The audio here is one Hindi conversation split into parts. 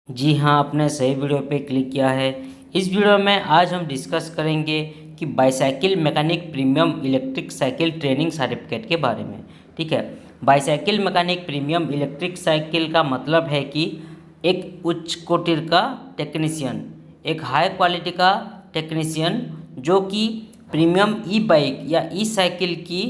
जी हाँ, आपने सही वीडियो पे क्लिक किया है। इस वीडियो में आज हम डिस्कस करेंगे कि bicycle mechanic premium electric cycle training certificate के बारे में। ठीक है, bicycle mechanic premium electric cycle का मतलब है कि एक उच्च कोटि का टेक्नीशियन, एक हाई क्वालिटी का टेक्नीशियन जो कि प्रीमियम ई बाइक या ई साइकिल की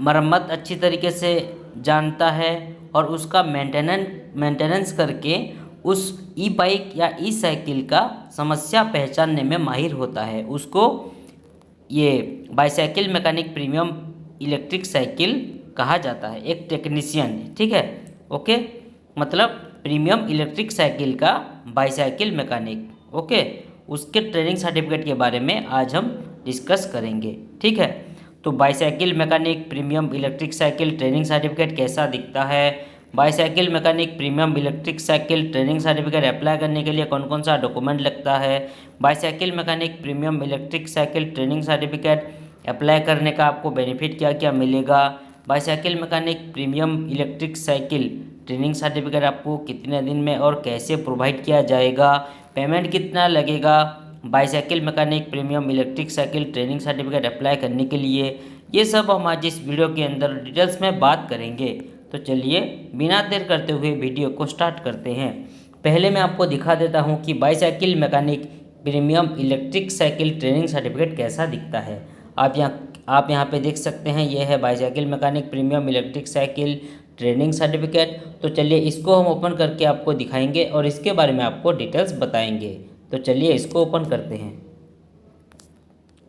मरम्मत अच्छी तरीके से जानता है और उसका मेंटेनेंस करके उस ई बाइक या ई साइकिल का समस्या पहचानने में माहिर होता है। उसको ये bicycle mechanic premium electric cycle कहा जाता है, एक टेक्नीशियन। ठीक है, ओके, मतलब प्रीमियम इलेक्ट्रिक साइकिल का बाईसाइकिल मैकेनिक। ओके, उसके ट्रेनिंग सर्टिफिकेट के बारे में आज हम डिस्कस करेंगे। ठीक है, तो bicycle mechanic premium electric cycle training certificate कैसा दिखता है, bicycle mechanic premium electric cycle training certificate apply करने के लिए कौन कौन सा डॉक्यूमेंट लगता है, bicycle mechanic premium electric cycle training certificate apply करने का आपको बेनिफिट क्या क्या मिलेगा, bicycle mechanic premium electric cycle training certificate आपको कितने दिन में और कैसे प्रोवाइड किया जाएगा, पेमेंट कितना लगेगा, bicycle mechanic premium electric cycle training certificate apply करने के लिए, ये सब हम आज इस वीडियो के अंदर डिटेल्स में बात करेंगे। तो चलिए बिना देर करते हुए वीडियो को स्टार्ट करते हैं। पहले मैं आपको दिखा देता हूँ कि bicycle mechanic premium electric cycle training certificate कैसा दिखता है। आप यहाँ पे देख सकते हैं, ये है bicycle mechanic premium electric cycle training certificate. तो चलिए इसको हम ओपन करके आपको दिखाएंगे और इसके बारे में आपको डिटेल्स बताएंगे। तो चलिए इसको ओपन करते हैं।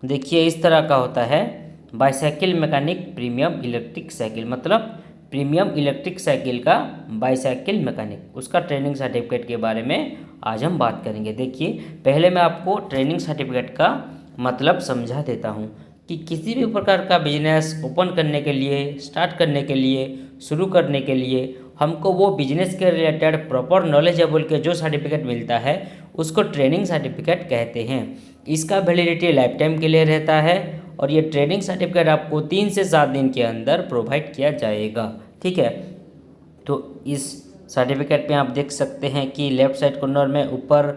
देखिए इस तरह का होता है bicycle mechanic premium electric cycle, मतलब प्रीमियम इलेक्ट्रिक साइकिल का बाईसाइकिल मैकेनिक, उसका ट्रेनिंग सर्टिफिकेट के बारे में आज हम बात करेंगे। देखिए पहले मैं आपको ट्रेनिंग सर्टिफिकेट का मतलब समझा देता हूँ कि किसी भी प्रकार का बिजनेस ओपन करने के लिए, स्टार्ट करने के लिए, शुरू करने के लिए हमको वो बिजनेस के रिलेटेड प्रॉपर नॉलेजेबल के जो सर्टिफिकेट मिलता है उसको ट्रेनिंग सर्टिफिकेट कहते हैं। इसका वैलिडिटी लाइफ टाइम के लिए रहता है और ये ट्रेनिंग सर्टिफिकेट आपको 3 से 7 दिन के अंदर प्रोवाइड किया जाएगा। ठीक है, तो इस सर्टिफिकेट पे आप देख सकते हैं कि लेफ्ट साइड कॉर्नर में ऊपर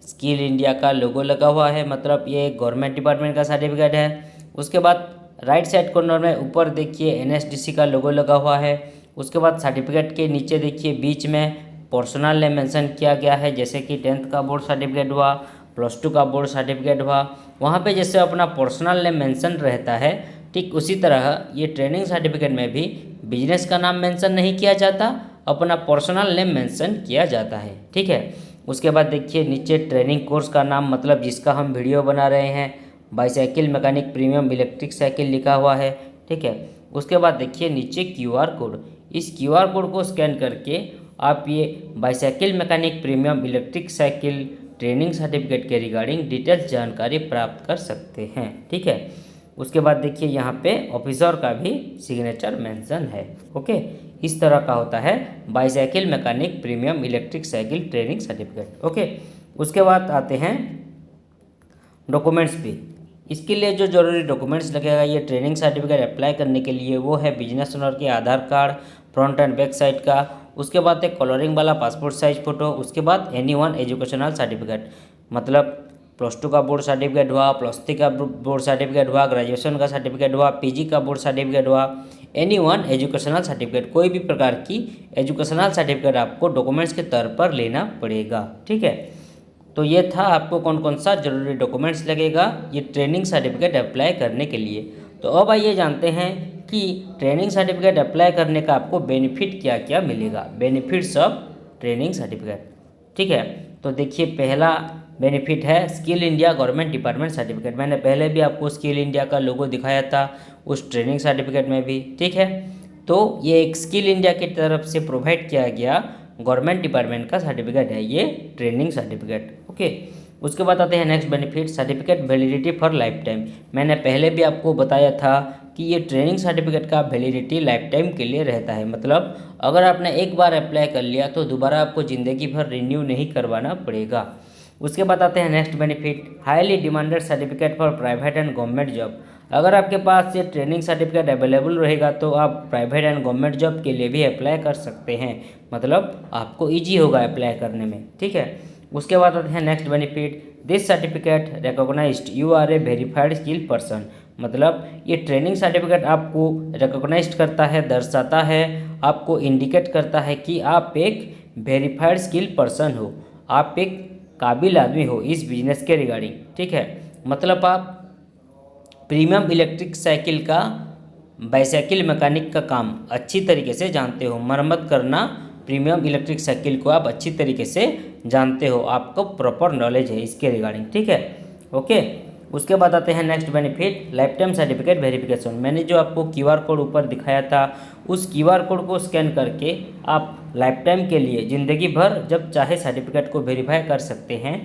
स्किल इंडिया का लोगो लगा हुआ है, मतलब ये गवर्नमेंट डिपार्टमेंट का सर्टिफिकेट है। उसके बाद राइट साइड कॉर्नर में ऊपर देखिए एनएसडीसी का लोगो लगा हुआ है। उसके बाद सर्टिफिकेट के नीचे देखिए बीच में पर्सनल नेम मेंशन किया गया है, जैसे कि 10th का बोर्ड सर्टिफिकेट हुआ, +2 का बोर्ड सर्टिफिकेट हुआ, वहाँ पे जैसे अपना पर्सनल नेम मेंशन रहता है, ठीक उसी तरह ये ट्रेनिंग सर्टिफिकेट में भी बिजनेस का नाम मेंशन नहीं किया जाता, अपना पर्सनल नेम मेंशन किया जाता है। ठीक है, उसके बाद देखिए नीचे ट्रेनिंग कोर्स का नाम, मतलब जिसका हम वीडियो बना रहे हैं, bicycle mechanic premium electric cycle लिखा हुआ है। ठीक है, उसके बाद देखिए नीचे QR कोड, इस QR कोड को स्कैन करके आप ये bicycle mechanic premium electric cycle training certificate के रिगार्डिंग डिटेल्स जानकारी प्राप्त कर सकते हैं। ठीक है, उसके बाद देखिए यहाँ पे ऑफिसर का भी सिग्नेचर मेंशन है। ओके, इस तरह का होता है bicycle mechanic premium electric cycle training certificate. Okay, उसके बाद आते हैं डॉक्यूमेंट्स पे। इसके लिए जो जरूरी डॉक्यूमेंट्स लगेगा ये ट्रेनिंग सर्टिफिकेट अप्लाई करने के लिए, वो है बिजनेस ओनर के Aadhaar card front and back side का, उसके बाद एक कलरिंग वाला पासपोर्ट साइज फ़ोटो, उसके बाद एनी1 एजुकेशनल सर्टिफिकेट, मतलब +2 का बोर्ड सर्टिफिकेट हुआ, +3 का बोर्ड सर्टिफिकेट हुआ, ग्रेजुएशन का सर्टिफिकेट हुआ, PG का बोर्ड सर्टिफिकेट हुआ, एनी1 एजुकेशनल सर्टिफिकेट, कोई भी प्रकार की एजुकेशनल सर्टिफिकेट आपको डॉक्यूमेंट्स के तौर पर लेना पड़ेगा। ठीक है, तो ये था आपको कौन कौन सा जरूरी डॉक्यूमेंट्स लगेगा ये ट्रेनिंग सर्टिफिकेट अप्लाई करने के लिए। तो अब आइए जानते हैं कि ट्रेनिंग सर्टिफिकेट अप्लाई करने का आपको बेनिफिट क्या क्या मिलेगा, बेनिफिट्स ऑफ ट्रेनिंग सर्टिफिकेट। ठीक है, तो देखिए पहला बेनिफिट है skill India government department certificate. मैंने पहले भी आपको स्किल इंडिया का लोगो दिखाया था उस ट्रेनिंग सर्टिफिकेट में भी। ठीक है, तो ये एक स्किल इंडिया की तरफ से प्रोवाइड किया गया गवर्नमेंट डिपार्टमेंट का सर्टिफिकेट है ये ट्रेनिंग सर्टिफिकेट। ओके, उसके बाद आते हैं next benefit, certificate validity for life time. मैंने पहले भी आपको बताया था कि ये ट्रेनिंग सर्टिफिकेट का वैलिडिटी लाइफ टाइम के लिए रहता है, मतलब अगर आपने एक बार अप्लाई कर लिया तो दोबारा आपको ज़िंदगी भर रिन्यू नहीं करवाना पड़ेगा। उसके बाद आते हैं next benefit, highly demanded certificate for private and government job. अगर आपके पास ये ट्रेनिंग सर्टिफिकेट अवेलेबल रहेगा तो आप प्राइवेट एंड गवर्नमेंट जॉब के लिए भी अप्लाई कर सकते हैं, मतलब आपको ईजी होगा अप्लाई करने में, ठीक है। उसके बाद आते हैं next benefit, this certificate recognized you are a verified skill person, मतलब ये ट्रेनिंग सर्टिफिकेट आपको रिकॉग्नाइज्ड करता है, दर्शाता है, आपको इंडिकेट करता है कि आप एक वेरीफाइड स्किल पर्सन हो, आप एक काबिल आदमी हो इस बिजनेस के रिगार्डिंग, ठीक है। मतलब आप प्रीमियम इलेक्ट्रिक साइकिल का बाईसाइकिल मैकेनिक का काम अच्छी तरीके से जानते हो, मरम्मत करना प्रीमियम इलेक्ट्रिक साइकिल को आप अच्छी तरीके से जानते हो, आपको प्रॉपर नॉलेज है इसके रिगार्डिंग, ठीक है, ओके। उसके बाद आते हैं next benefit, life time certificate verification. मैंने जो आपको क्यूआर कोड ऊपर दिखाया था उस क्यूआर कोड को स्कैन करके आप लाइफ टाइम के लिए ज़िंदगी भर जब चाहे सर्टिफिकेट को वेरीफाई कर सकते हैं,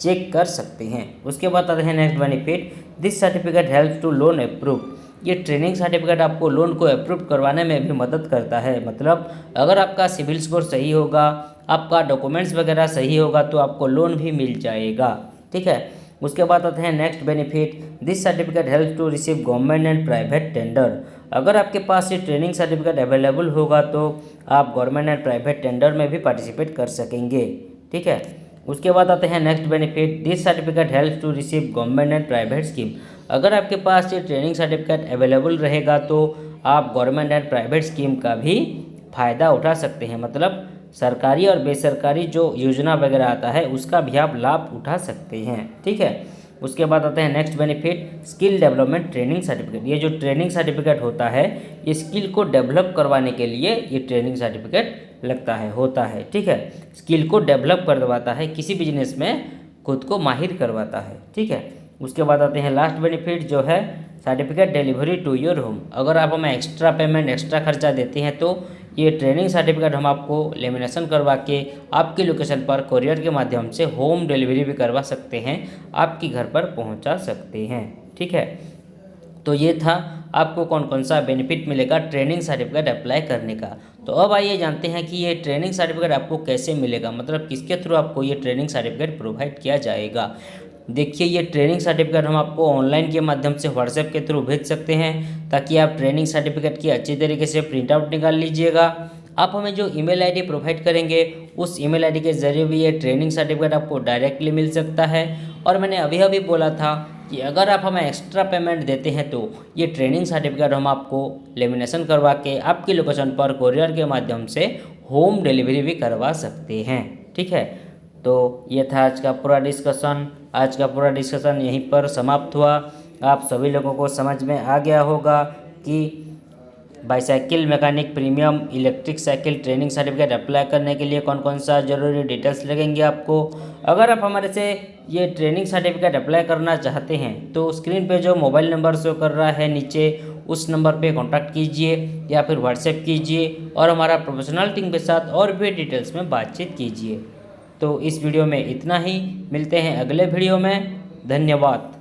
चेक कर सकते हैं। उसके बाद आते हैं next benefit, this certificate help to loan approve, ये ट्रेनिंग सर्टिफिकेट आपको लोन को अप्रूव करवाने में भी मदद करता है, मतलब अगर आपका सिविल स्कोर सही होगा, आपका डॉक्यूमेंट्स वगैरह सही होगा तो आपको लोन भी मिल जाएगा, ठीक है। उसके बाद आते हैं next benefit, this certificate help to receive government and private tender, अगर आपके पास ये ट्रेनिंग सर्टिफिकेट अवेलेबल होगा तो आप गवर्नमेंट एंड प्राइवेट टेंडर में भी पार्टिसिपेट कर सकेंगे, ठीक है। उसके बाद आते हैं next benefit, this certificate help to receive government and private scheme, अगर आपके पास ये ट्रेनिंग सर्टिफिकेट अवेलेबल रहेगा तो आप गवर्नमेंट एंड प्राइवेट स्कीम का भी फ़ायदा उठा सकते हैं, मतलब सरकारी और बेसरकारी जो योजना वगैरह आता है उसका भी आप लाभ उठा सकते हैं, ठीक है। उसके बाद आते हैं next benefit, skill development training certificate, ये जो ट्रेनिंग सर्टिफिकेट होता है ये स्किल को डेवलप करवाने के लिए ये ट्रेनिंग सर्टिफिकेट लगता है, होता है, ठीक है। स्किल को डेवलप करवाता है, किसी बिजनेस में खुद को माहिर करवाता है, ठीक है। उसके बाद आते हैं लास्ट बेनिफिट जो है certificate delivery to your home, अगर आप हमें एक्स्ट्रा पेमेंट एक्स्ट्रा खर्चा देते हैं तो ये ट्रेनिंग सर्टिफिकेट हम आपको लेमिनेशन करवा के आपकी लोकेशन पर कोरियर के माध्यम से होम डिलीवरी भी करवा सकते हैं, आपकी घर पर पहुंचा सकते हैं, ठीक है। तो ये था आपको कौन कौन सा बेनिफिट मिलेगा ट्रेनिंग सर्टिफिकेट अप्लाई करने का। तो अब आइए जानते हैं कि ये ट्रेनिंग सर्टिफिकेट आपको कैसे मिलेगा, मतलब किसके थ्रू आपको ये ट्रेनिंग सर्टिफिकेट प्रोवाइड किया जाएगा। देखिए ये ट्रेनिंग सर्टिफिकेट हम आपको ऑनलाइन के माध्यम से व्हाट्सएप के थ्रू भेज सकते हैं ताकि आप ट्रेनिंग सर्टिफिकेट की अच्छी तरीके से प्रिंट आउट निकाल लीजिएगा। आप हमें जो ईमेल आईडी प्रोवाइड करेंगे उस ईमेल आईडी के ज़रिए भी ये ट्रेनिंग सर्टिफिकेट आपको डायरेक्टली मिल सकता है। और मैंने अभी अभी बोला था कि अगर आप हमें एक्स्ट्रा पेमेंट देते हैं तो ये ट्रेनिंग सर्टिफिकेट हम आपको लेमिनेशन करवा के आपकी लोकेशन पर कोरियर के माध्यम से होम डिलीवरी भी करवा सकते हैं, ठीक है। तो ये था आज का पूरा डिस्कशन, आज का पूरा डिस्कशन यहीं पर समाप्त हुआ। आप सभी लोगों को समझ में आ गया होगा कि bicycle mechanic premium electric cycle training certificate apply करने के लिए कौन कौन सा ज़रूरी डिटेल्स लगेंगे आपको। अगर आप हमारे से ये ट्रेनिंग सर्टिफिकेट अप्लाई करना चाहते हैं तो स्क्रीन पे जो मोबाइल नंबर शो कर रहा है नीचे उस नंबर पे कांटेक्ट कीजिए या फिर व्हाट्सएप कीजिए और हमारा प्रोफेशनल टीम के साथ और भी डिटेल्स में बातचीत कीजिए। तो इस वीडियो में इतना ही, मिलते हैं अगले वीडियो में, धन्यवाद।